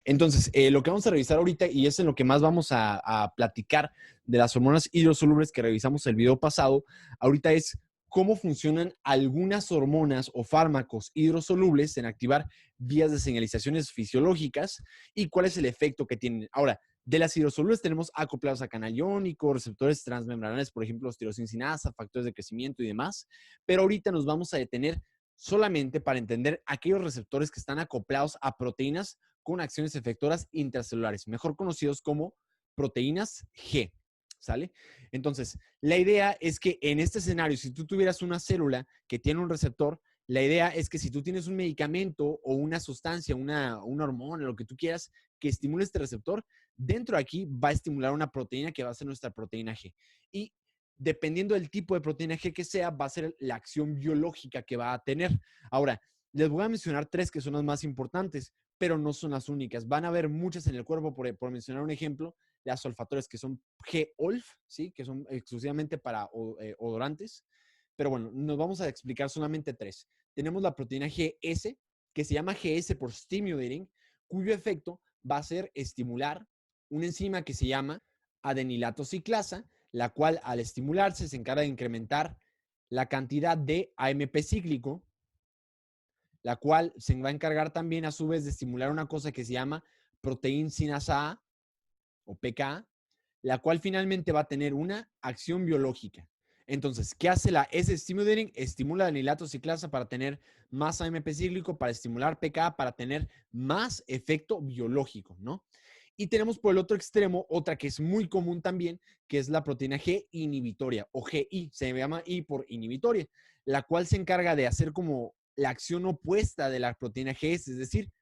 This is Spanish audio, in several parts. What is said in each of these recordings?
Entonces, lo que vamos a revisar ahorita, y es en lo que más vamos a platicar de las hormonas hidrosolubles que revisamos el video pasado, ahorita es cómo funcionan algunas hormonas o fármacos hidrosolubles en activar vías de señalizaciones fisiológicas y cuál es el efecto que tienen. Ahora, de las hidrosolubles tenemos acoplados a canal iónico, receptores transmembranares, por ejemplo, tirosincinasa, factores de crecimiento y demás, pero ahorita nos vamos a detener solamente para entender aquellos receptores que están acoplados a proteínas con acciones efectoras intracelulares, mejor conocidos como proteínas G. ¿Sale? Entonces, la idea es que en este escenario, si tú tuvieras una célula que tiene un receptor, la idea es que si tú tienes un medicamento o una sustancia, una hormona, lo que tú quieras, que estimule este receptor, dentro de aquí va a estimular una proteína que va a ser nuestra proteína G. Y dependiendo del tipo de proteína G que sea, va a ser la acción biológica que va a tener. Ahora, les voy a mencionar tres que son las más importantes, pero no son las únicas. Van a haber muchas en el cuerpo, por mencionar un ejemplo, las olfatorias que son G-OLF, ¿sí? Que son exclusivamente para odorantes. Pero bueno, nos vamos a explicar solamente tres. Tenemos la proteína GS, que se llama GS por stimulating, cuyo efecto va a ser estimular una enzima que se llama adenilato ciclasa, la cual al estimularse se encarga de incrementar la cantidad de AMP cíclico, la cual se va a encargar también a su vez de estimular una cosa que se llama proteína sinasa A o PKA, la cual finalmente va a tener una acción biológica. Entonces, ¿qué hace la S-stimulating? Estimula la anilato ciclasa para tener más AMP cíclico, para estimular PKA, para tener más efecto biológico, ¿no? Y tenemos por el otro extremo otra que es muy común también, que es la proteína G inhibitoria o GI, se llama I por inhibitoria, la cual se encarga de hacer como la acción opuesta de la proteína G, es decir,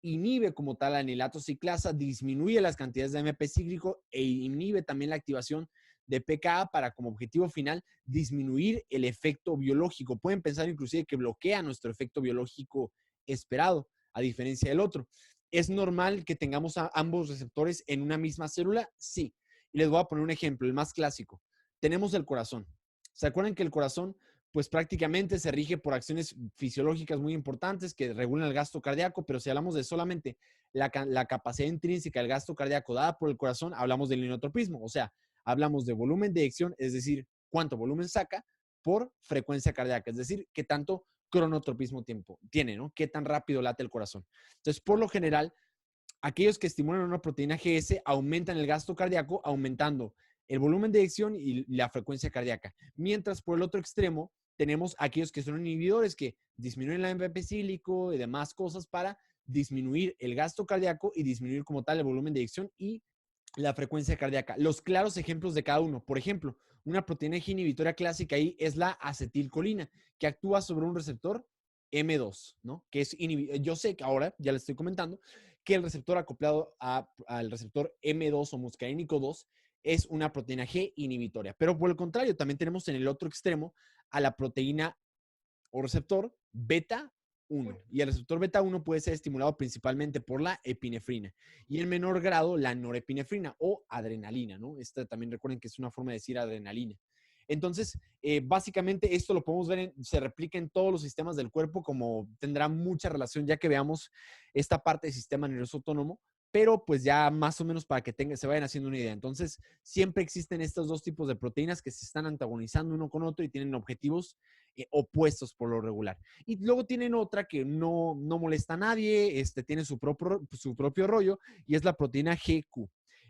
inhibe como tal la anilato ciclasa, disminuye las cantidades de AMP cíclico e inhibe también la activación de PKA para como objetivo final disminuir el efecto biológico. Pueden pensar inclusive que bloquea nuestro efecto biológico esperado, a diferencia del otro. ¿Es normal que tengamos ambos receptores en una misma célula? Sí. Y les voy a poner un ejemplo, el más clásico. Tenemos el corazón. ¿Se acuerdan que el corazón pues prácticamente se rige por acciones fisiológicas muy importantes que regulan el gasto cardíaco, pero si hablamos de solamente la capacidad intrínseca del gasto cardíaco dada por el corazón, hablamos del inotropismo, o sea, hablamos de volumen de eyección, es decir, cuánto volumen saca por frecuencia cardíaca, es decir, qué tanto cronotropismo tiene, ¿no? Qué tan rápido late el corazón. Entonces, por lo general, aquellos que estimulan una proteína GS aumentan el gasto cardíaco, aumentando el volumen de eyección y la frecuencia cardíaca. Mientras por el otro extremo tenemos aquellos que son inhibidores que disminuyen la AMP cíclico y demás cosas para disminuir el gasto cardíaco y disminuir como tal el volumen de eyección y la frecuencia cardíaca. Los claros ejemplos de cada uno. Por ejemplo, una proteína inhibitoria clásica ahí es la acetilcolina, que actúa sobre un receptor M2, ¿no? Que es yo sé que ahora, ya les estoy comentando, que el receptor acoplado al receptor M2 o muscarínico 2 es una proteína G inhibitoria. Pero por el contrario, también tenemos en el otro extremo a la proteína o receptor beta 1. Y el receptor beta 1 puede ser estimulado principalmente por la epinefrina y en menor grado la norepinefrina o adrenalina, ¿no? Esta también recuerden que es una forma de decir adrenalina. Entonces, básicamente esto lo podemos ver, se replica en todos los sistemas del cuerpo, como tendrá mucha relación ya que veamos esta parte del sistema nervioso autónomo, pero pues ya más o menos para que se vayan haciendo una idea. Entonces, siempre existen estos dos tipos de proteínas que se están antagonizando uno con otro y tienen objetivos opuestos por lo regular. Y luego tienen otra que no molesta a nadie, tiene su propio rollo y es la proteína GQ.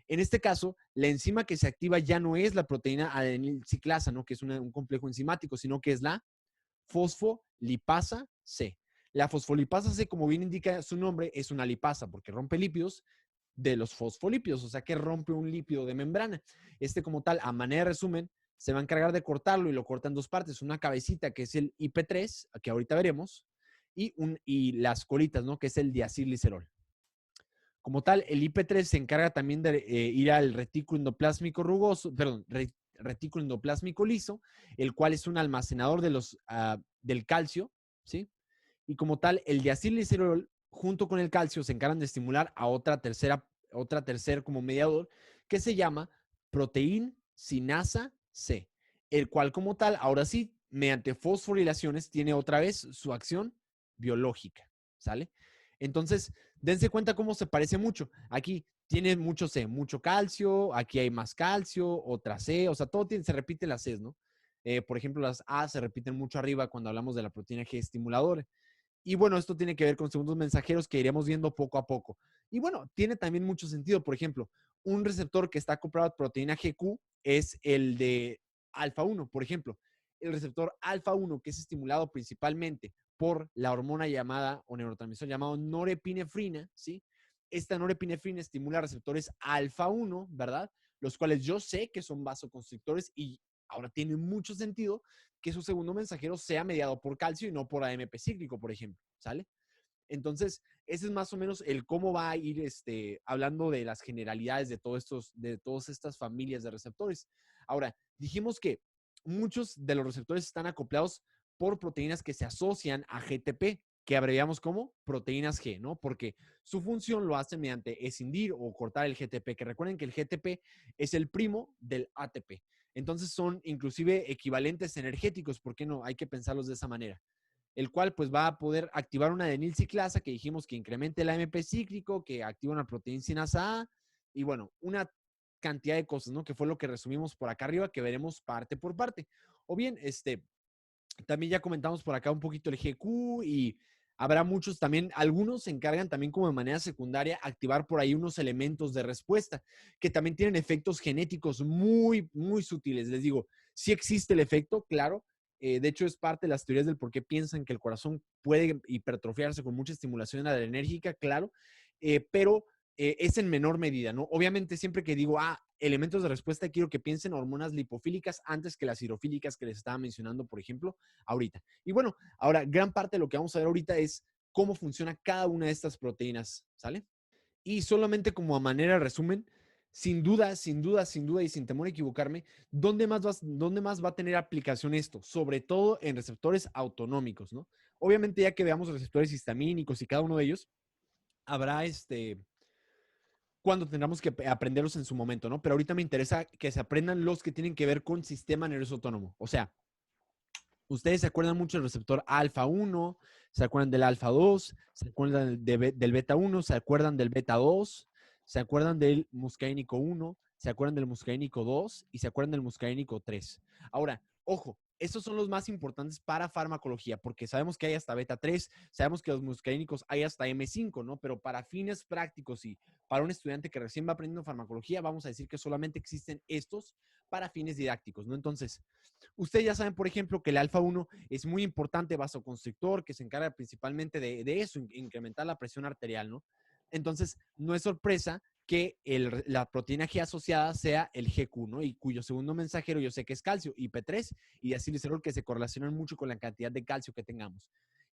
En este caso, la enzima que se activa ya no es la proteína adenilciclasa, ¿no? Que es un complejo enzimático, sino que es la fosfolipasa C. La fosfolipasa C, como bien indica su nombre, es una lipasa porque rompe lípidos de los fosfolípidos, o sea que rompe un lípido de membrana. Como tal, a manera de resumen, se va a encargar de cortarlo y lo corta en dos partes. Una cabecita que es el IP3, que ahorita veremos, y las colitas, ¿no? Que es el diacilglicerol. Como tal, el IP3 se encarga también de ir al retículo endoplásmico rugoso, perdón, retículo endoplásmico liso, el cual es un almacenador del calcio, ¿sí? Y como tal, el diacilglicerol junto con el calcio se encargan de estimular a otra tercer como mediador que se llama proteína sinasa C, el cual como tal, ahora sí, mediante fosforilaciones tiene otra vez su acción biológica, ¿sale? Entonces, dense cuenta cómo se parece mucho. Aquí tiene mucho C, mucho calcio, aquí hay más calcio, otra C, o sea, todo se repite las Cs, ¿no? Por ejemplo, las A se repiten mucho arriba cuando hablamos de la proteína G estimuladora. Y bueno, esto tiene que ver con segundos mensajeros que iremos viendo poco a poco. Y bueno, tiene también mucho sentido. Por ejemplo, un receptor que está acoplado a proteína GQ es el de alfa 1, por ejemplo. El receptor alfa 1, que es estimulado principalmente por la hormona llamada o neurotransmisor llamado norepinefrina, ¿sí? Esta norepinefrina estimula receptores alfa 1, ¿verdad? Los cuales yo sé que son vasoconstrictores y ahora tiene mucho sentido que su segundo mensajero sea mediado por calcio y no por AMP cíclico, por ejemplo, ¿sale? Entonces, ese es más o menos el cómo va a ir hablando de las generalidades de todas estas familias de receptores. Ahora, dijimos que muchos de los receptores están acoplados por proteínas que se asocian a GTP, que abreviamos como proteínas G, ¿no? Porque su función lo hace mediante escindir o cortar el GTP, que recuerden que el GTP es el primo del ATP. Entonces son inclusive equivalentes energéticos, ¿por qué no? Hay que pensarlos de esa manera. El cual pues va a poder activar una adenilciclasa que dijimos que incremente el AMP cíclico, que activa una proteína sinasa A y bueno, una cantidad de cosas, ¿no? Que fue lo que resumimos por acá arriba, que veremos parte por parte. O bien, también ya comentamos por acá un poquito el GQ y habrá muchos también, algunos se encargan también como de manera secundaria activar por ahí unos elementos de respuesta que también tienen efectos genéticos muy, muy sutiles. Les digo, sí existe el efecto, claro. De hecho, es parte de las teorías del por qué piensan que el corazón puede hipertrofiarse con mucha estimulación adrenérgica, claro, pero es en menor medida, ¿no? Obviamente, siempre que digo, elementos de respuesta, quiero que piensen hormonas lipofílicas antes que las hidrofílicas que les estaba mencionando, por ejemplo, ahorita. Y bueno, ahora, gran parte de lo que vamos a ver ahorita es cómo funciona cada una de estas proteínas, ¿sale? Y solamente como a manera de resumen, sin duda, sin duda, sin duda y sin temor a equivocarme, ¿dónde más va a tener aplicación esto? Sobre todo en receptores autonómicos, ¿no? Obviamente, ya que veamos receptores histamínicos y cada uno de ellos, habrá cuando tengamos que aprenderlos en su momento, ¿no? Pero ahorita me interesa que se aprendan los que tienen que ver con sistema nervioso autónomo. O sea, ustedes se acuerdan mucho del receptor alfa 1, se acuerdan del alfa 2, se acuerdan del beta 1, se acuerdan del beta 2, se acuerdan del muscarínico 1, se acuerdan del muscarínico 2 y se acuerdan del muscarínico 3. Ahora, ojo, estos son los más importantes para farmacología, porque sabemos que hay hasta beta 3, sabemos que los muscarínicos hay hasta M5, ¿no? Pero para fines prácticos y para un estudiante que recién va aprendiendo farmacología, vamos a decir que solamente existen estos para fines didácticos, ¿no? Entonces, ustedes ya saben, por ejemplo, que el alfa 1 es muy importante vasoconstrictor, que se encarga principalmente de eso, incrementar la presión arterial, ¿no? Entonces, no es sorpresa que la proteína G asociada sea el GQ, ¿no? Y cuyo segundo mensajero yo sé que es calcio, IP3 y acilglicerol, que se correlacionan mucho con la cantidad de calcio que tengamos.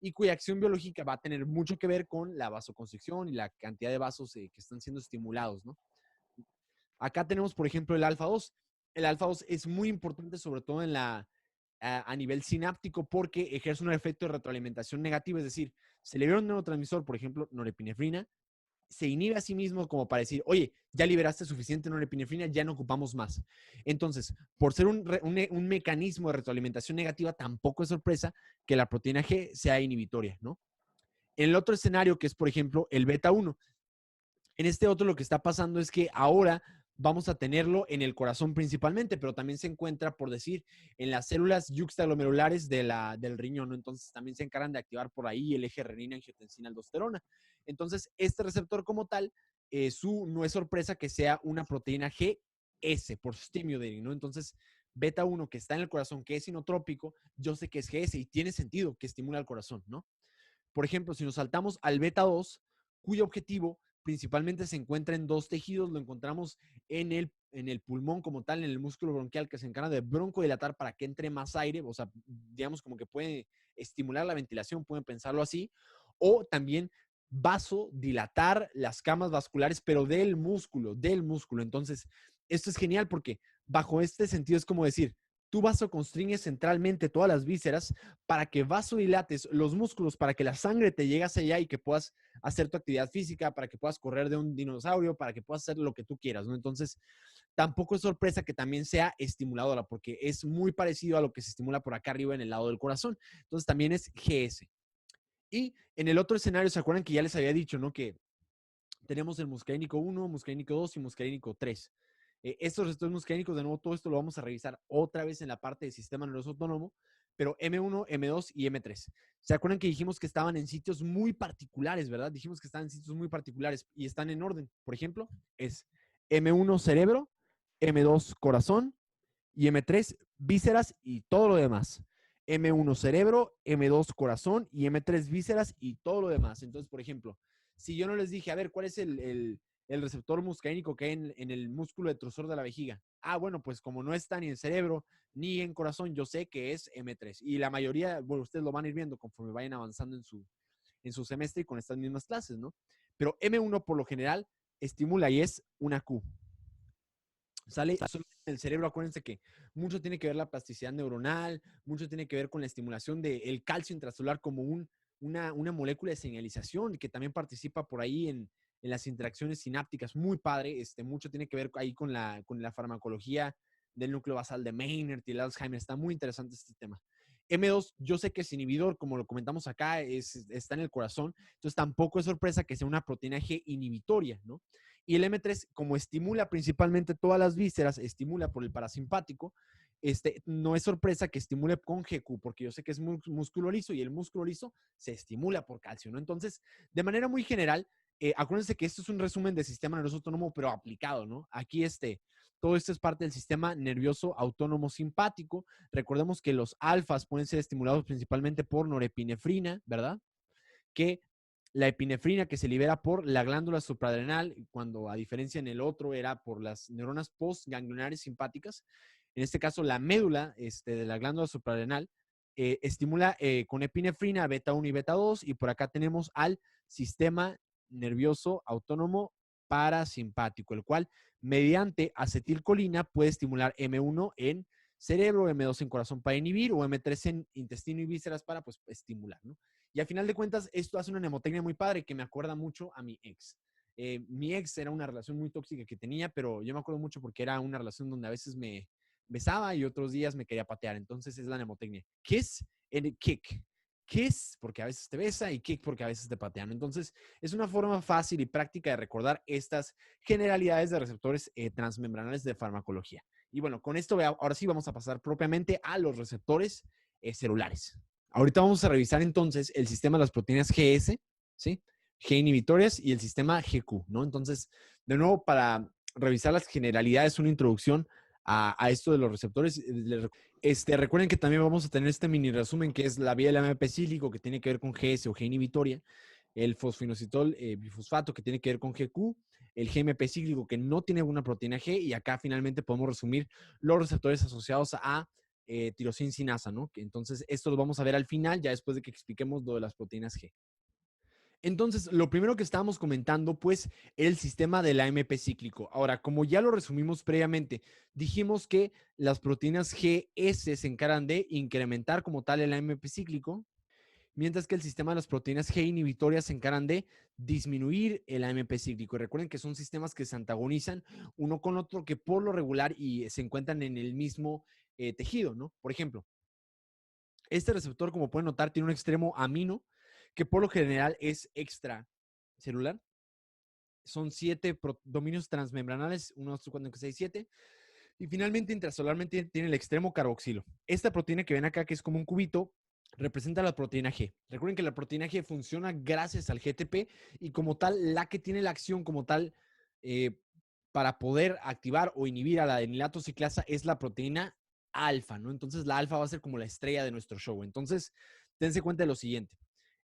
Y cuya acción biológica va a tener mucho que ver con la vasoconstricción y la cantidad de vasos que están siendo estimulados, ¿no? Acá tenemos, por ejemplo, el alfa 2. El alfa 2 es muy importante, sobre todo a nivel sináptico, porque ejerce un efecto de retroalimentación negativa, es decir, se le libera un neurotransmisor, por ejemplo, norepinefrina, se inhibe a sí mismo como para decir, oye, ya liberaste suficiente norepinefrina, ya no ocupamos más. Entonces, por ser un mecanismo de retroalimentación negativa, tampoco es sorpresa que la proteína G sea inhibitoria, ¿no? En el otro escenario, que es, por ejemplo, el beta 1, en este otro lo que está pasando es que ahora vamos a tenerlo en el corazón principalmente, pero también se encuentra, por decir, en las células yuxtaglomerulares del riñón, ¿no? Entonces también se encargan de activar por ahí el eje renina, angiotensina, aldosterona. Entonces, este receptor como tal, no es sorpresa que sea una proteína GS por stimulating, ¿no? Entonces, beta 1 que está en el corazón, que es inotrópico, yo sé que es GS y tiene sentido que estimula el corazón, ¿no? Por ejemplo, si nos saltamos al beta 2, cuyo objetivo principalmente se encuentra en dos tejidos, lo encontramos en el pulmón como tal, en el músculo bronquial que se encarga de broncodilatar para que entre más aire, o sea, digamos como que puede estimular la ventilación, pueden pensarlo así, o también vasodilatar las camas vasculares, pero del músculo, del músculo. Entonces, esto es genial porque bajo este sentido es como decir, tú vasoconstriñes centralmente todas las vísceras para que vasodilates los músculos, para que la sangre te llegue hacia allá y que puedas hacer tu actividad física, para que puedas correr de un dinosaurio, para que puedas hacer lo que tú quieras, ¿no? Entonces, tampoco es sorpresa que también sea estimuladora, porque es muy parecido a lo que se estimula por acá arriba en el lado del corazón. Entonces, también es GS. Y en el otro escenario, ¿se acuerdan que ya les había dicho, ¿no? Que tenemos el muscarínico 1, muscarínico 2 y muscarínico 3. Estos receptores muscarínicos, de nuevo, todo esto lo vamos a revisar otra vez en la parte del sistema nervioso autónomo, pero M1, M2 y M3. ¿Se acuerdan que dijimos que estaban en sitios muy particulares, verdad? Dijimos que estaban en sitios muy particulares y están en orden. Por ejemplo, es M1 cerebro, M2 corazón y M3 vísceras y todo lo demás. M1 cerebro, M2 corazón y M3 vísceras y todo lo demás. Entonces, por ejemplo, si yo no les dije, a ver, ¿cuál es el receptor muscarínico que hay en el músculo detrusor de la vejiga? Ah, bueno, pues como no está ni en cerebro ni en corazón, yo sé que es M3. Y la mayoría, bueno, ustedes lo van a ir viendo conforme vayan avanzando en su semestre y con estas mismas clases, ¿no? Pero M1 por lo general estimula y es una Q. Sale solo en el cerebro. Acuérdense que mucho tiene que ver la plasticidad neuronal, mucho tiene que ver con la estimulación del calcio intracelular como una molécula de señalización que también participa por ahí en las interacciones sinápticas. Muy padre. Mucho tiene que ver ahí con la farmacología del núcleo basal de Maynard y el Alzheimer. Está muy interesante este tema. M2, yo sé que es inhibidor, como lo comentamos acá, está en el corazón, entonces tampoco es sorpresa que sea una proteína G inhibitoria, ¿no? Y el M3, como estimula principalmente todas las vísceras, estimula por el parasimpático, no es sorpresa que estimule con GQ, porque yo sé que es músculo liso y el músculo liso se estimula por calcio, ¿no? Entonces, de manera muy general, acuérdense que esto es un resumen del sistema nervioso autónomo, pero aplicado, ¿no? Aquí todo esto es parte del sistema nervioso autónomo simpático. Recordemos que los alfas pueden ser estimulados principalmente por norepinefrina, ¿verdad? Que la epinefrina que se libera por la glándula suprarrenal, cuando a diferencia en el otro era por las neuronas postganglionares simpáticas. En este caso, la médula de la glándula suprarrenal estimula con epinefrina beta 1 y beta 2, y por acá tenemos al sistema nervioso autónomo parasimpático, el cual mediante acetilcolina puede estimular M1 en cerebro, M2 en corazón para inhibir o M3 en intestino y vísceras para pues estimular, ¿no? Y al final de cuentas, esto hace una mnemotecnia muy padre que me acuerda mucho a mi ex. Mi ex era una relación muy tóxica que tenía, pero yo me acuerdo mucho porque era una relación donde a veces me besaba y otros días me quería patear. Entonces es la mnemotecnia. Kiss and kick. Kiss porque a veces te besa y kick porque a veces te patean. Entonces es una forma fácil y práctica de recordar estas generalidades de receptores transmembranales de farmacología. Y bueno, con esto ahora sí vamos a pasar propiamente a los receptores celulares. Ahorita vamos a revisar entonces el sistema de las proteínas GS, ¿sí? G inhibitorias y el sistema GQ, ¿no? Entonces, de nuevo, para revisar las generalidades, una introducción a esto de los receptores. Recuerden que también vamos a tener este mini resumen que es la vía del AMP cíclico que tiene que ver con GS o G inhibitoria, el fosfoinositol bifosfato que tiene que ver con GQ, el GMP cíclico que no tiene una proteína G, y acá finalmente podemos resumir los receptores asociados a tirosina sinasa, ¿no? Que entonces esto lo vamos a ver al final, ya después de que expliquemos lo de las proteínas G. Entonces, lo primero que estábamos comentando, pues, era el sistema del AMP cíclico. Ahora, como ya lo resumimos previamente, dijimos que las proteínas GS se encargan de incrementar como tal el AMP cíclico, mientras que el sistema de las proteínas G inhibitorias se encargan de disminuir el AMP cíclico. Y recuerden que son sistemas que se antagonizan uno con otro, que por lo regular y se encuentran en el mismo tejido, ¿no? Por ejemplo, este receptor, como pueden notar, tiene un extremo amino que por lo general es extracelular. Son 7 dominios transmembranales, 1, 2, 3, 4, 5, 6, 7. Y finalmente, intracelularmente, tiene el extremo carboxilo. Esta proteína que ven acá, que es como un cubito, representa la proteína G. Recuerden que la proteína G funciona gracias al GTP y como tal, la que tiene la acción como tal para poder activar o inhibir a la adenilato ciclasa es la proteína alfa, ¿no? Entonces la alfa va a ser como la estrella de nuestro show. Entonces, dense cuenta de lo siguiente.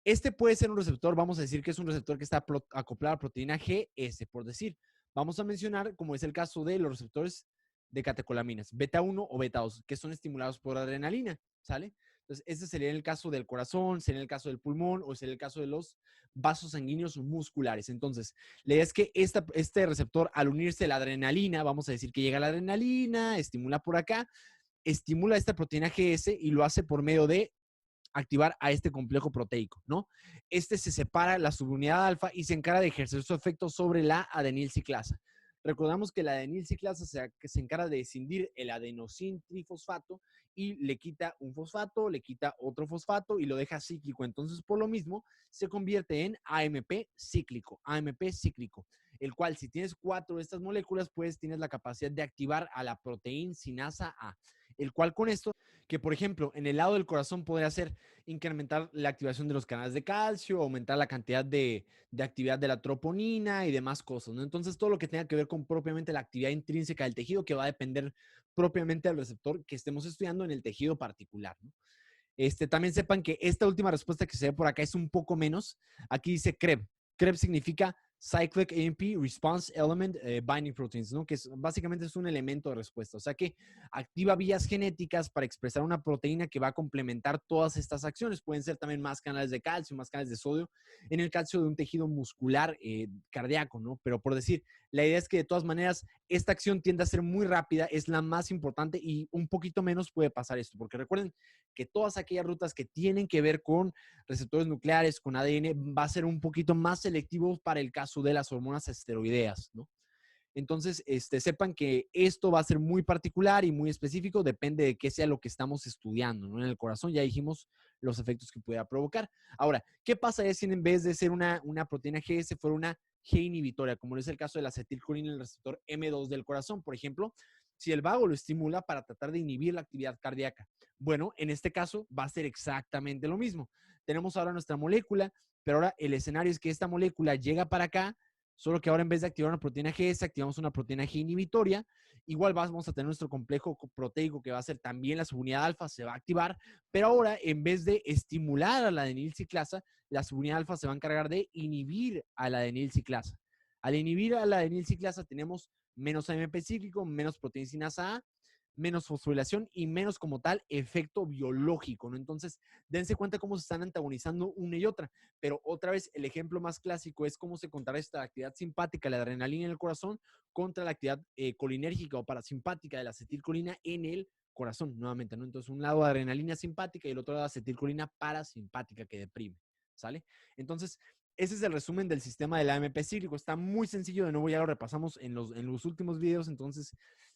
Este puede ser un receptor, vamos a decir que es un receptor que está acoplado a la proteína GS, por decir. Vamos a mencionar, como es el caso de los receptores de catecolaminas, beta 1 o beta 2, que son estimulados por adrenalina, ¿sale? Entonces, este sería el caso del corazón, sería el caso del pulmón o sería el caso de los vasos sanguíneos musculares. Entonces, la idea es que este receptor, al unirse a la adrenalina, vamos a decir que llega la adrenalina, estimula por acá, estimula esta proteína GS y lo hace por medio de activar a este complejo proteico, ¿no? Este se separa la subunidad alfa y se encarga de ejercer su efecto sobre la adenilciclasa. Recordamos que la adenilciclasa se encarga de escindir el adenosin trifosfato y le quita un fosfato, le quita otro fosfato y lo deja cíclico. Entonces, por lo mismo, se convierte en AMP cíclico, el cual si tienes 4 de estas moléculas, pues tienes la capacidad de activar a la proteína sinasa A, el cual con esto, que por ejemplo, en el lado del corazón podría ser incrementar la activación de los canales de calcio, aumentar la cantidad de actividad de la troponina y demás cosas, ¿no? Entonces, todo lo que tenga que ver con propiamente la actividad intrínseca del tejido, que va a depender propiamente del receptor que estemos estudiando en el tejido particular, ¿no? También sepan que esta última respuesta que se ve por acá es un poco menos. Aquí dice CREB. CREB significa Cyclic AMP Response Element Binding Proteins, ¿no? Que básicamente es un elemento de respuesta. O sea que activa vías genéticas para expresar una proteína que va a complementar todas estas acciones. Pueden ser también más canales de calcio, más canales de sodio en el calcio de un tejido muscular cardíaco, ¿no? Pero por decir, la idea es que de todas maneras esta acción tiende a ser muy rápida, es la más importante y un poquito menos puede pasar esto, porque recuerden que todas aquellas rutas que tienen que ver con receptores nucleares, con ADN, va a ser un poquito más selectivo para el caso de las hormonas esteroideas, ¿no? Entonces, sepan que esto va a ser muy particular y muy específico, depende de qué sea lo que estamos estudiando, ¿no? En el corazón ya dijimos los efectos que pudiera provocar. Ahora, ¿qué pasaría si en vez de ser una proteína GS fuera una G inhibitoria, como es el caso de la acetilcolina en el receptor M2 del corazón, por ejemplo? Si el vago lo estimula para tratar de inhibir la actividad cardíaca. Bueno, en este caso va a ser exactamente lo mismo. Tenemos ahora nuestra molécula, pero ahora el escenario es que esta molécula llega para acá, solo que ahora en vez de activar una proteína GS, activamos una proteína G inhibitoria. Igual vamos a tener nuestro complejo proteico que va a ser también la subunidad alfa, se va a activar, pero ahora en vez de estimular a la adenilciclasa, la subunidad alfa se va a encargar de inhibir a la adenilciclasa. Al inhibir a la adenilciclasa tenemos menos AMP cíclico, menos proteína sinasa A, menos fosforilación y menos como tal efecto biológico, ¿no? Entonces, dense cuenta cómo se están antagonizando una y otra. Pero otra vez, el ejemplo más clásico es cómo se contrarresta la actividad simpática, la adrenalina en el corazón, contra la actividad colinérgica o parasimpática de la acetilcolina en el corazón, nuevamente, ¿no? Entonces, un lado adrenalina simpática y el otro lado acetilcolina parasimpática que deprime, ¿sale? Entonces, ese es el resumen del sistema del AMP cíclico. Está muy sencillo, de nuevo ya lo repasamos en los últimos videos, entonces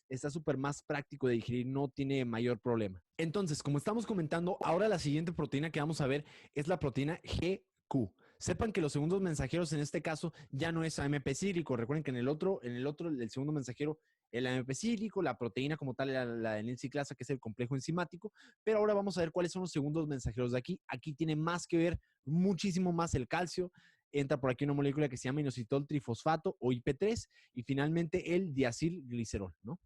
está súper más práctico de digerir, no tiene mayor problema. Entonces, como estamos comentando, ahora la siguiente proteína que vamos a ver es la proteína GQ. Sepan que los segundos mensajeros en este caso ya no es AMP cíclico. Recuerden que en el otro, el segundo mensajero, el AMP cíclico, la proteína como tal, la adenilciclasa, que es el complejo enzimático. Pero ahora vamos a ver cuáles son los segundos mensajeros de aquí. Aquí tiene más que ver, muchísimo más el calcio. Entra por aquí una molécula que se llama inositol trifosfato o IP3 y finalmente el diacilglicerol, ¿no?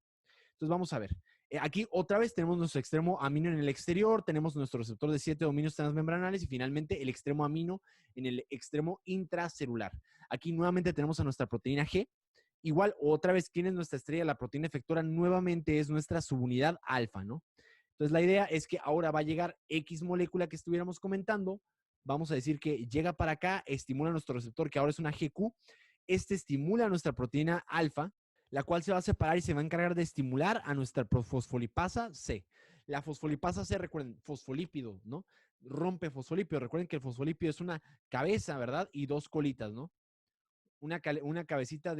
Entonces vamos a ver. Aquí otra vez tenemos nuestro extremo amino en el exterior, tenemos nuestro receptor de 7 dominios transmembranales y finalmente el extremo amino en el extremo intracelular. Aquí nuevamente tenemos a nuestra proteína G. Igual, otra vez, ¿quién es nuestra estrella? La proteína efectora nuevamente es nuestra subunidad alfa, ¿no? Entonces la idea es que ahora va a llegar X molécula que estuviéramos comentando. Vamos a decir que llega para acá, estimula nuestro receptor, que ahora es una GQ. Estimula nuestra proteína alfa, la cual se va a separar y se va a encargar de estimular a nuestra fosfolipasa C. La fosfolipasa C, recuerden, fosfolípido, ¿no? Rompe fosfolípido. Recuerden que el fosfolípido es una cabeza, ¿verdad? Y dos colitas, ¿no? Una cabecita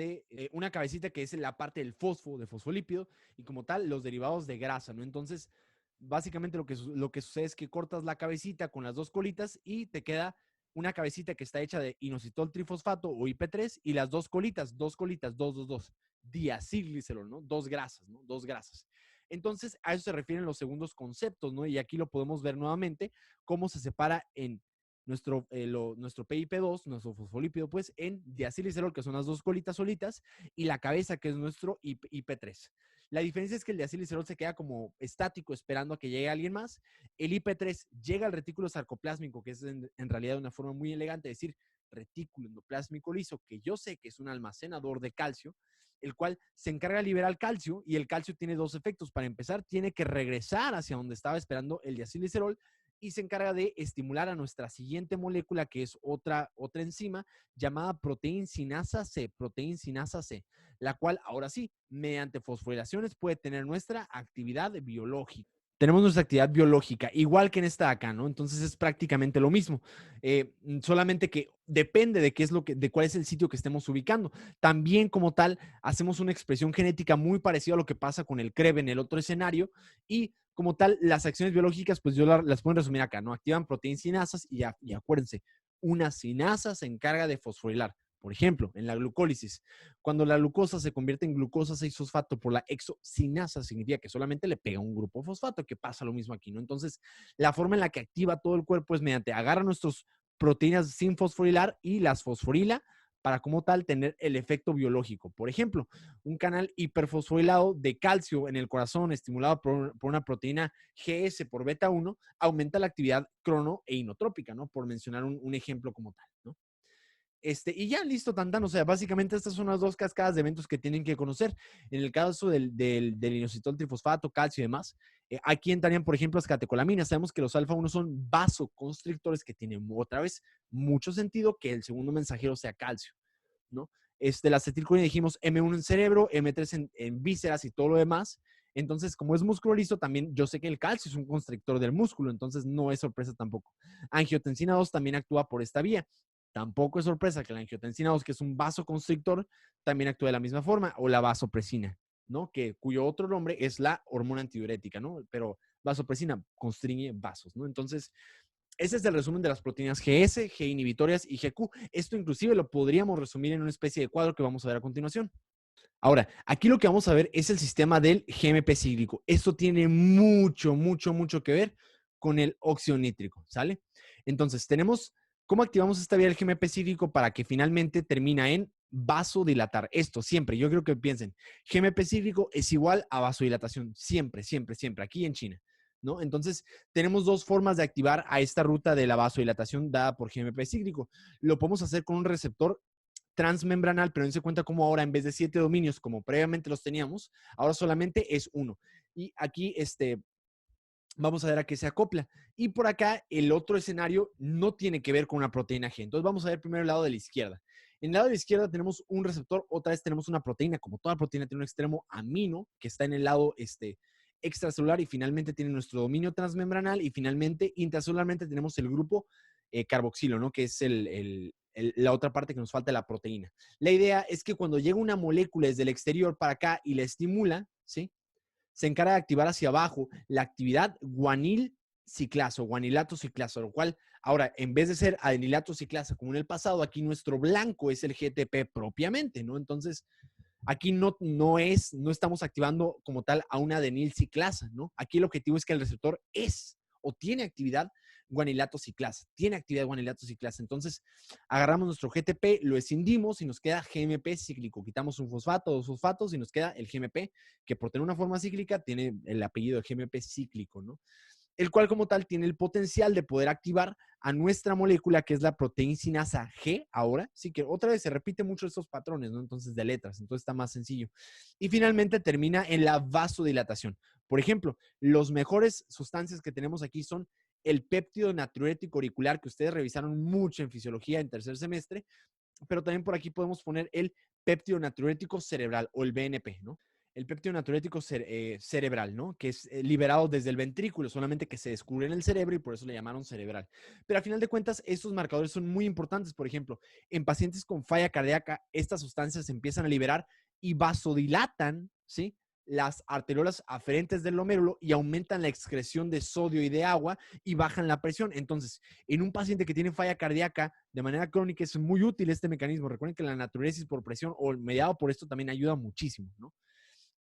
una cabecita que es la parte del fosfolípido, y como tal, los derivados de grasa, ¿no? Entonces, básicamente lo que sucede es que cortas la cabecita con las dos colitas y te queda una cabecita que está hecha de inositol trifosfato o IP3 y las dos colitas, diacilglicerol, ¿no? Dos grasas, ¿no? Dos grasas. Entonces, a eso se refieren los segundos conceptos, ¿no? Y aquí lo podemos ver nuevamente, cómo se separa en nuestro PIP2, nuestro fosfolípido, pues, en diacilglicerol, que son las dos colitas solitas, y la cabeza, que es nuestro IP3. La diferencia es que el diacilglicerol se queda como estático esperando a que llegue alguien más. El IP3 llega al retículo sarcoplásmico, que es en realidad una forma muy elegante de decir retículo endoplásmico liso, que yo sé que es un almacenador de calcio, el cual se encarga de liberar calcio, y el calcio tiene dos efectos. Para empezar, tiene que regresar hacia donde estaba esperando el diacilglicerol, y se encarga de estimular a nuestra siguiente molécula, que es otra enzima llamada proteína sinasa C, la cual ahora sí, mediante fosforilaciones puede tener nuestra actividad biológica. Tenemos nuestra actividad biológica, igual que en esta de acá, ¿no? Entonces es prácticamente lo mismo, solamente que depende de qué es de cuál es el sitio que estemos ubicando. También como tal, hacemos una expresión genética muy parecida a lo que pasa con el CREB en el otro escenario, y como tal, las acciones biológicas, pues yo las puedo resumir acá, ¿no? Activan proteínas sinasas y acuérdense, una sinasa se encarga de fosforilar. Por ejemplo, en la glucólisis, cuando la glucosa se convierte en glucosa 6-fosfato por la exocinasa, significa que solamente le pega un grupo fosfato, que pasa lo mismo aquí, ¿no? Entonces, la forma en la que activa todo el cuerpo es mediante agarra nuestras proteínas sin fosforilar y las fosforila para como tal tener el efecto biológico. Por ejemplo, un canal hiperfosforilado de calcio en el corazón estimulado por una proteína GS por beta 1 aumenta la actividad crono e inotrópica, ¿no? Por mencionar un ejemplo como tal, ¿no? Y ya listo, tantan. O sea, básicamente estas son las dos cascadas de eventos que tienen que conocer. En el caso del inositol trifosfato, calcio y demás, aquí entrarían, por ejemplo, las catecolaminas. Sabemos que los alfa-1 son vasoconstrictores que tienen otra vez mucho sentido que el segundo mensajero sea calcio, ¿no? La acetilcolina dijimos M1 en cerebro, M3 en vísceras y todo lo demás. Entonces, como es músculo liso, también yo sé que el calcio es un constrictor del músculo, entonces no es sorpresa tampoco. Angiotensina 2 también actúa por esta vía. Tampoco es sorpresa que la angiotensina 2, que es un vasoconstrictor, también actúe de la misma forma, o la vasopresina, ¿no? Cuyo otro nombre es la hormona antidiurética, ¿no? Pero vasopresina constriñe vasos, ¿no? Entonces, ese es el resumen de las proteínas GS, G inhibitorias y GQ. Esto inclusive lo podríamos resumir en una especie de cuadro que vamos a ver a continuación. Ahora, aquí lo que vamos a ver es el sistema del GMP cíclico. Esto tiene mucho, mucho, mucho que ver con el óxido nítrico, ¿sale? Entonces, tenemos cómo activamos esta vía del GMP cíclico para que finalmente termina en vasodilatar. Esto siempre, yo creo que piensen, GMP cíclico es igual a vasodilatación, siempre, siempre, siempre, aquí en China, ¿no? Entonces, tenemos dos formas de activar a esta ruta de la vasodilatación dada por GMP cíclico. Lo podemos hacer con un receptor transmembranal, pero dense cuenta como ahora en vez de 7 dominios, como previamente los teníamos, ahora solamente es uno. Y aquí vamos a ver a qué se acopla. Y por acá el otro escenario no tiene que ver con una proteína G. Entonces vamos a ver primero el lado de la izquierda. En el lado de la izquierda tenemos un receptor, otra vez tenemos una proteína, como toda proteína tiene un extremo amino que está en el lado extracelular y finalmente tiene nuestro dominio transmembranal y finalmente intracelularmente tenemos el grupo carboxilo, ¿no? Que es la otra parte que nos falta de la proteína. La idea es que cuando llega una molécula desde el exterior para acá y la estimula, ¿sí? Se encarga de activar hacia abajo la actividad guanil ciclasa o guanilato ciclasa, lo cual ahora, en vez de ser adenilato ciclasa como en el pasado, aquí nuestro blanco es el GTP propiamente, ¿no? Entonces, aquí no estamos activando como tal a una adenil ciclasa, ¿no? Aquí el objetivo es que el receptor es o tiene actividad guanilato ciclasa, tiene actividad guanilato ciclasa. Entonces, agarramos nuestro GTP, lo escindimos y nos queda GMP cíclico. Quitamos un fosfato, dos fosfatos y nos queda el GMP, que por tener una forma cíclica tiene el apellido de GMP cíclico, ¿no? El cual como tal tiene el potencial de poder activar a nuestra molécula que es la proteincinasa G ahora, sí que otra vez se repite mucho estos patrones, ¿no? Entonces de letras, entonces está más sencillo. Y finalmente termina en la vasodilatación. Por ejemplo, los mejores sustancias que tenemos aquí son el péptido natriurético auricular, que ustedes revisaron mucho en fisiología en tercer semestre, pero también por aquí podemos poner el péptido natriurético cerebral o el BNP, ¿no? El péptido natriurético cerebral, ¿no? Que es liberado desde el ventrículo, solamente que se descubre en el cerebro y por eso le llamaron cerebral. Pero a final de cuentas, estos marcadores son muy importantes. Por ejemplo, en pacientes con falla cardíaca, estas sustancias se empiezan a liberar y vasodilatan, ¿sí? Las arteriolas aferentes del glomérulo y aumentan la excreción de sodio y de agua y bajan la presión. Entonces, en un paciente que tiene falla cardíaca de manera crónica es muy útil este mecanismo. Recuerden que la natriuresis por presión o mediado por esto también ayuda muchísimo, ¿no?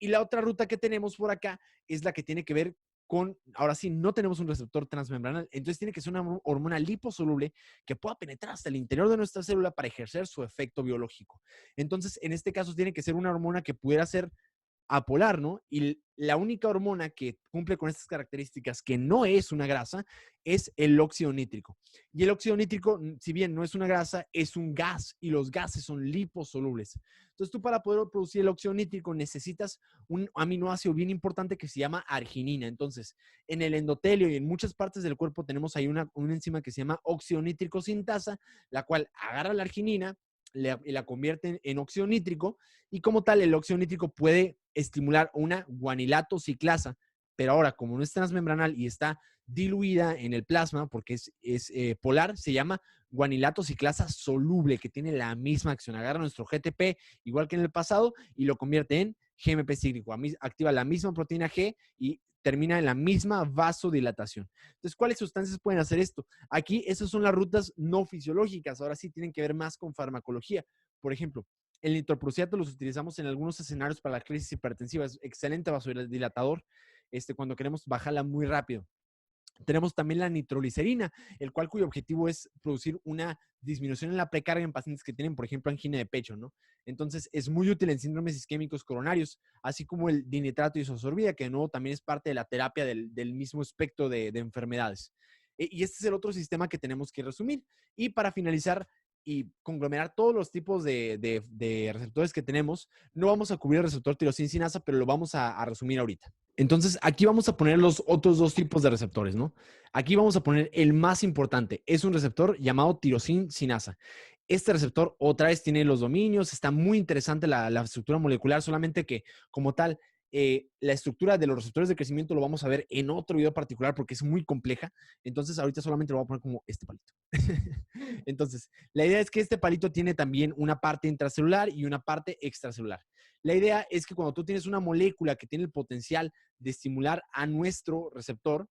Y la otra ruta que tenemos por acá es la que tiene que ver con, ahora sí, no tenemos un receptor transmembranal, entonces tiene que ser una hormona liposoluble que pueda penetrar hasta el interior de nuestra célula para ejercer su efecto biológico. Entonces, en este caso, tiene que ser una hormona que pudiera ser apolar, ¿no? Y la única hormona que cumple con estas características, que no es una grasa, es el óxido nítrico. Y el óxido nítrico, si bien no es una grasa, es un gas y los gases son liposolubles. Entonces tú para poder producir el óxido nítrico necesitas un aminoácido bien importante que se llama arginina. Entonces, en el endotelio y en muchas partes del cuerpo tenemos ahí una enzima que se llama óxido nítrico sintasa, la cual agarra la arginina, la convierte en óxido nítrico y como tal el óxido nítrico puede estimular una guanilato ciclasa, pero ahora como no es transmembranal y está diluida en el plasma porque es polar, se llama guanilato ciclasa soluble que tiene la misma acción. Agarra nuestro GTP igual que en el pasado y lo convierte en GMP cíclico. Activa la misma proteína G y termina en la misma vasodilatación. Entonces, ¿cuáles sustancias pueden hacer esto? Aquí, esas son las rutas no fisiológicas. Ahora sí tienen que ver más con farmacología. Por ejemplo, el nitroprusiato los utilizamos en algunos escenarios para la crisis hipertensiva. Es excelente vasodilatador cuando queremos bajarla muy rápido. Tenemos también la nitroglicerina, cuyo objetivo es producir una disminución en la precarga en pacientes que tienen, por ejemplo, angina de pecho, ¿no? Entonces, es muy útil en síndromes isquémicos coronarios, así como el dinitrato isosorbida, que de nuevo también es parte de la terapia del mismo espectro de enfermedades. Y este es el otro sistema que tenemos que resumir. Y para finalizar y conglomerar todos los tipos de receptores que tenemos, no vamos a cubrir el receptor tirosina sinasa, pero lo vamos a resumir ahorita. Entonces, aquí vamos a poner los otros dos tipos de receptores, ¿no? Aquí vamos a poner el más importante. Es un receptor llamado tirosina sinasa. Este receptor otra vez tiene los dominios, está muy interesante la estructura molecular, solamente que como tal, la estructura de los receptores de crecimiento lo vamos a ver en otro video particular porque es muy compleja. Entonces, ahorita solamente lo voy a poner como este palito. Entonces, la idea es que este palito tiene también una parte intracelular y una parte extracelular. La idea es que cuando tú tienes una molécula que tiene el potencial de estimular a nuestro receptor,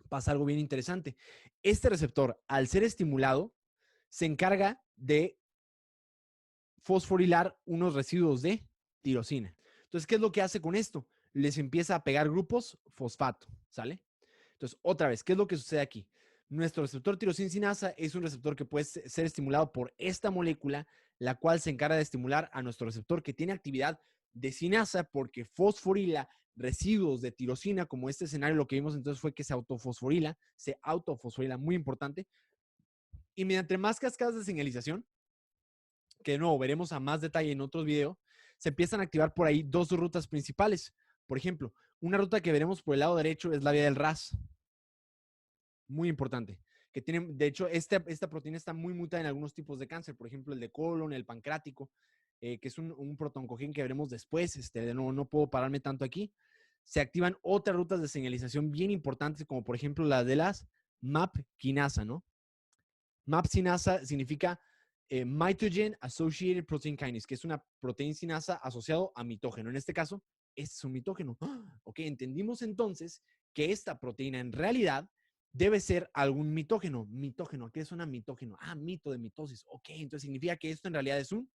pasa algo bien interesante. Este receptor, al ser estimulado, se encarga de fosforilar unos residuos de tirosina. Entonces, ¿qué es lo que hace con esto? Les empieza a pegar grupos fosfato, ¿sale? Entonces, otra vez, ¿qué es lo que sucede aquí? Nuestro receptor tirosina sinasa es un receptor que puede ser estimulado por esta molécula, la cual se encarga de estimular a nuestro receptor que tiene actividad de sinasa porque fosforila residuos de tirosina, como este escenario lo que vimos entonces fue que se autofosforila, muy importante. Y mediante más cascadas de señalización, que de nuevo veremos a más detalle en otros videos, se empiezan a activar por ahí dos rutas principales. Por ejemplo, una ruta que veremos por el lado derecho es la vía del RAS. Muy importante. Que tienen, de hecho, esta proteína está muy mutada en algunos tipos de cáncer, por ejemplo, el de colon, el pancreático, que es un protoncogen que veremos después. De nuevo, no puedo pararme tanto aquí. Se activan otras rutas de señalización bien importantes, como por ejemplo las de las MAP quinasa, ¿no? MAP quinasa significa Mitogen Associated Protein Kinase, que es una proteína sinasa asociado a mitógeno. En este caso, este es un mitógeno. Ok, entendimos entonces que esta proteína en realidad debe ser algún mitógeno. Mitógeno, ¿qué es un mitógeno? Mito de mitosis. Ok, entonces significa que esto en realidad es un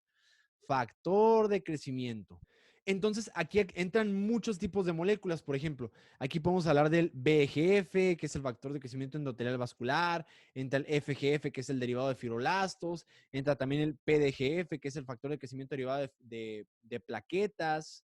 factor de crecimiento. Entonces, aquí entran muchos tipos de moléculas. Por ejemplo, aquí podemos hablar del BGF, que es el factor de crecimiento endotelial vascular. Entra el FGF, que es el derivado de fibrolastos. Entra también el PDGF, que es el factor de crecimiento derivado de plaquetas.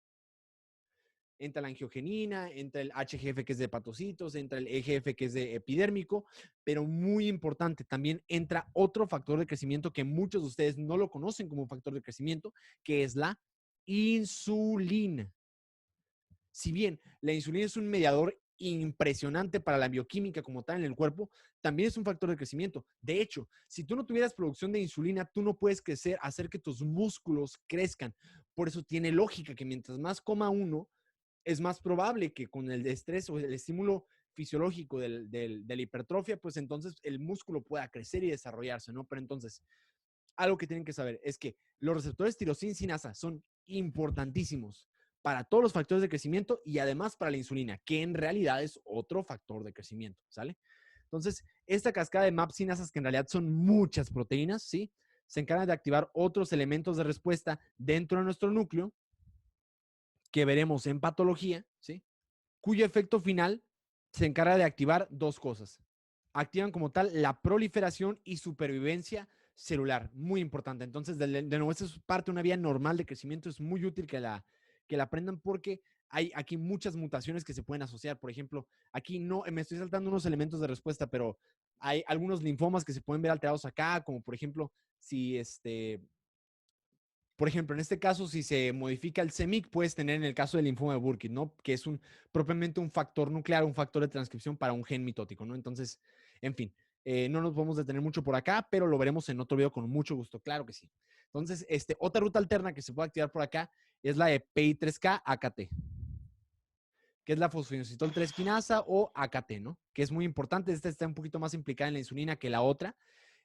Entra la angiogenina, entra el HGF que es de hepatocitos, entra el EGF que es de epidérmico, pero muy importante, también entra otro factor de crecimiento que muchos de ustedes no lo conocen como un factor de crecimiento, que es la insulina. Si bien la insulina es un mediador impresionante para la bioquímica como tal en el cuerpo, también es un factor de crecimiento. De hecho, si tú no tuvieras producción de insulina, tú no puedes crecer, hacer que tus músculos crezcan. Por eso tiene lógica que mientras más coma uno, es más probable que con el estrés o el estímulo fisiológico de la hipertrofia, pues entonces el músculo pueda crecer y desarrollarse, ¿no? Pero entonces, algo que tienen que saber es que los receptores tirosina sinasa son importantísimos para todos los factores de crecimiento y además para la insulina, que en realidad es otro factor de crecimiento, ¿sale? Entonces, esta cascada de MAP sinasas, que en realidad son muchas proteínas, ¿sí? Se encargan de activar otros elementos de respuesta dentro de nuestro núcleo que veremos en patología, ¿sí? Cuyo efecto final se encarga de activar dos cosas. Activan como tal la proliferación y supervivencia celular, muy importante. Entonces, de nuevo, esta es parte de una vía normal de crecimiento, es muy útil que la aprendan porque hay aquí muchas mutaciones que se pueden asociar. Por ejemplo, aquí no, me estoy saltando unos elementos de respuesta, pero hay algunos linfomas que se pueden ver alterados acá, como por ejemplo, si por ejemplo, en este caso, si se modifica el CEMIC, puedes tener en el caso del linfoma de Burkitt, ¿no? Que es propiamente un factor nuclear, un factor de transcripción para un gen mitótico, ¿no? Entonces, en fin, no nos podemos detener mucho por acá, pero lo veremos en otro video con mucho gusto, claro que sí. Entonces, otra ruta alterna que se puede activar por acá es la de PI3K-AKT, que es la fosfodinositol 3 quinasa o AKT, ¿no? Que es muy importante. Esta está un poquito más implicada en la insulina que la otra.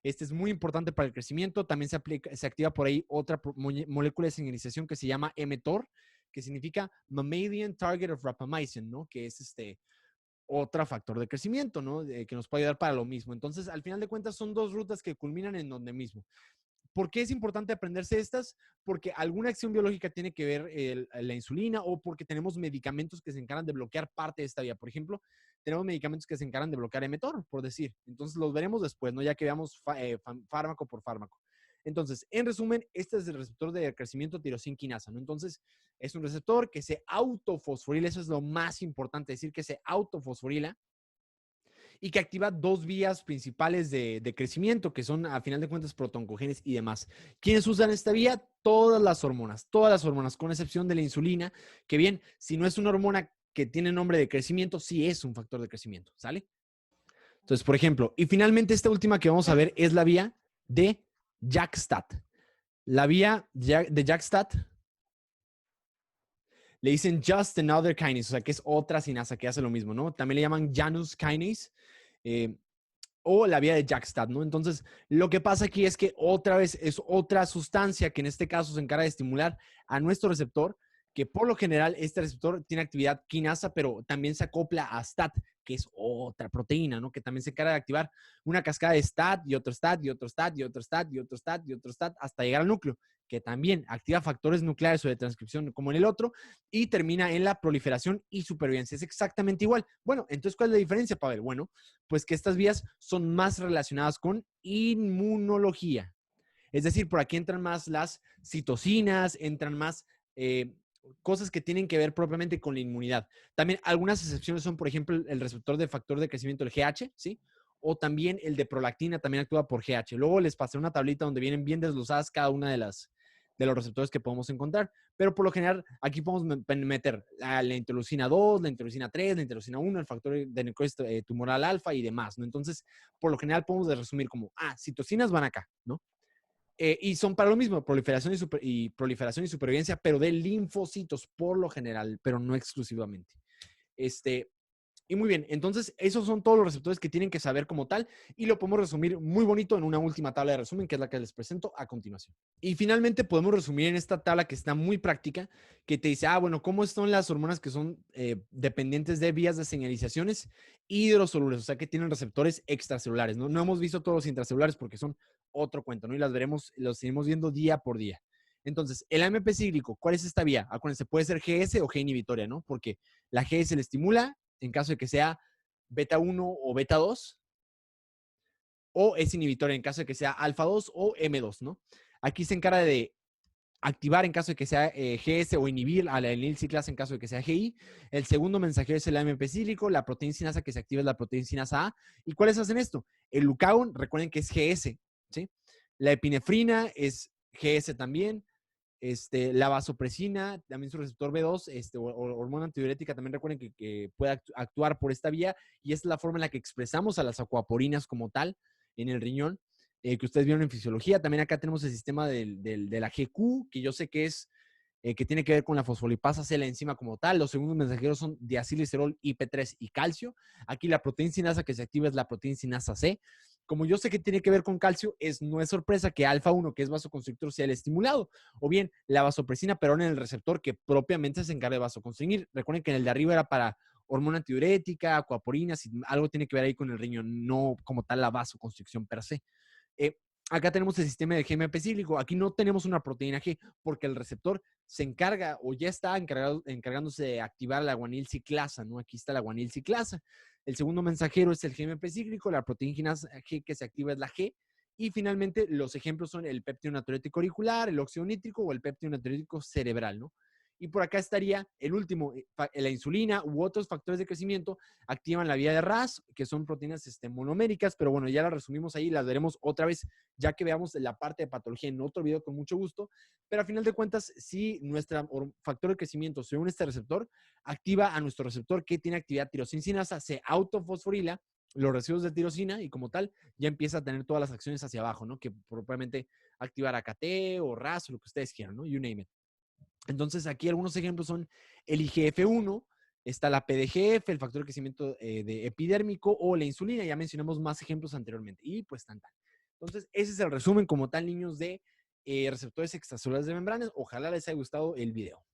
Este es muy importante para el crecimiento. También se activa por ahí otra molécula de señalización que se llama mTOR, que significa Mammalian Target of Rapamycin, ¿no? Que es otro factor de crecimiento, ¿no? Que nos puede ayudar para lo mismo. Entonces, al final de cuentas, son dos rutas que culminan en donde mismo. ¿Por qué es importante aprenderse estas? Porque alguna acción biológica tiene que ver la insulina o porque tenemos medicamentos que se encargan de bloquear parte de esta vía. Por ejemplo, tenemos medicamentos que se encargan de bloquear mTOR, por decir. Entonces, los veremos después, ¿no? Ya que veamos fármaco por fármaco. Entonces, en resumen, este es el receptor de crecimiento tirosina quinasa, ¿no? Entonces, es un receptor que se autofosforila, eso es lo más importante, decir que se autofosforila y que activa dos vías principales de crecimiento, que son, a final de cuentas, protoncogenes y demás. ¿Quiénes usan esta vía? Todas las hormonas, con excepción de la insulina, que bien, si no es una hormona que tiene nombre de crecimiento, sí es un factor de crecimiento, ¿sale? Entonces, por ejemplo, y finalmente esta última que vamos a ver es la vía de JAK-STAT. La vía de JAK-STAT le dicen just another kinase, o sea, que es otra sinasa que hace lo mismo, ¿no? También le llaman Janus kinase o la vía de JAK-STAT, ¿no? Entonces, lo que pasa aquí es que otra vez es otra sustancia que en este caso se encarga de estimular a nuestro receptor, que por lo general este receptor tiene actividad quinasa, pero también se acopla a STAT, que es otra proteína, ¿no? Que también se encarga de activar una cascada de STAT y otro STAT y otro STAT y otro STAT y otro STAT y otro STAT hasta llegar al núcleo, que también activa factores nucleares o de transcripción como en el otro y termina en la proliferación y supervivencia. Es exactamente igual. Bueno, entonces, ¿cuál es la diferencia, Pavel? Bueno, pues que estas vías son más relacionadas con inmunología. Es decir, por aquí entran más las citocinas, entran más cosas que tienen que ver propiamente con la inmunidad. También algunas excepciones son, por ejemplo, el receptor de factor de crecimiento, el GH, ¿sí? O también el de prolactina también actúa por GH. Luego les pasé una tablita donde vienen bien desglosadas cada una de los receptores que podemos encontrar. Pero por lo general, aquí podemos meter la interleucina 2, la interleucina 3, la interleucina 1, el factor de necrosis tumoral alfa y demás, ¿no? Entonces, por lo general podemos resumir como, citocinas van acá, ¿no? Y son para lo mismo, proliferación proliferación y supervivencia, pero de linfocitos por lo general, pero no exclusivamente. Y muy bien, entonces esos son todos los receptores que tienen que saber como tal y lo podemos resumir muy bonito en una última tabla de resumen, que es la que les presento a continuación. Y finalmente podemos resumir en esta tabla que está muy práctica, que te dice, bueno, ¿cómo son las hormonas que son dependientes de vías de señalizaciones hidrosolubles? O sea, que tienen receptores extracelulares, ¿no? No hemos visto todos los intracelulares porque son otro cuento, ¿no? Y las veremos, los seguimos viendo día por día. Entonces, el AMP cíclico, ¿cuál es esta vía? Acuérdense, puede ser GS o G inhibitoria, ¿no? Porque la GS le estimula en caso de que sea beta 1 o beta 2, o es inhibitoria en caso de que sea alfa 2 o M2, ¿no? Aquí se encarga de activar en caso de que sea GS o inhibir a la adenil ciclasa en caso de que sea GI. El segundo mensajero es el AMP cíclico, la proteína sinasa que se activa es la proteína sinasa A. ¿Y cuáles hacen esto? El glucagón, recuerden que es GS, ¿sí? La epinefrina es GS también. La vasopresina, también su receptor B2, hormona antidiurética, también recuerden que puede actuar por esta vía y es la forma en la que expresamos a las acuaporinas como tal en el riñón, que ustedes vieron en fisiología. También acá tenemos el sistema de la GQ, que yo sé que es, que tiene que ver con la fosfolipasa C, la enzima como tal. Los segundos mensajeros son diacilglicerol, IP3 y calcio. Aquí la proteína sinasa que se activa es la proteína sinasa C. Como yo sé que tiene que ver con calcio, no es sorpresa que alfa 1, que es vasoconstrictor, sea el estimulado. O bien la vasopresina, pero en el receptor que propiamente se encarga de vasoconstrictor. Recuerden que en el de arriba era para hormona antidiurética, acuaporinas, y algo tiene que ver ahí con el riñón, no como tal la vasoconstricción per se. Acá tenemos el sistema de GMP cíclico. Aquí no tenemos una proteína G porque el receptor se encarga o ya está encargándose de activar la guanil ciclasa, ¿no? Aquí está la guanil ciclasa. El segundo mensajero es el GMP cíclico, la proteína G que se activa es la G. Y finalmente los ejemplos son el péptido natriurético auricular, el óxido nítrico o el péptido natriurético cerebral, ¿no? Y por acá estaría el último, la insulina u otros factores de crecimiento activan la vía de RAS, que son proteínas monoméricas, pero bueno, ya las resumimos ahí, las veremos otra vez, ya que veamos la parte de patología en otro video con mucho gusto, pero a final de cuentas, si nuestro factor de crecimiento según este receptor, activa a nuestro receptor que tiene actividad tirosina-sinasa, se autofosforila los residuos de tirosina y como tal, ya empieza a tener todas las acciones hacia abajo, ¿no? Que propiamente activar AKT o RAS o lo que ustedes quieran, ¿no? You name it. Entonces, aquí algunos ejemplos son el IGF-1, está la PDGF, el factor de crecimiento de epidérmico o la insulina. Ya mencionamos más ejemplos anteriormente. Y pues tan. Entonces, ese es el resumen como tal, niños, de receptores extracelulares de membranas. Ojalá les haya gustado el video.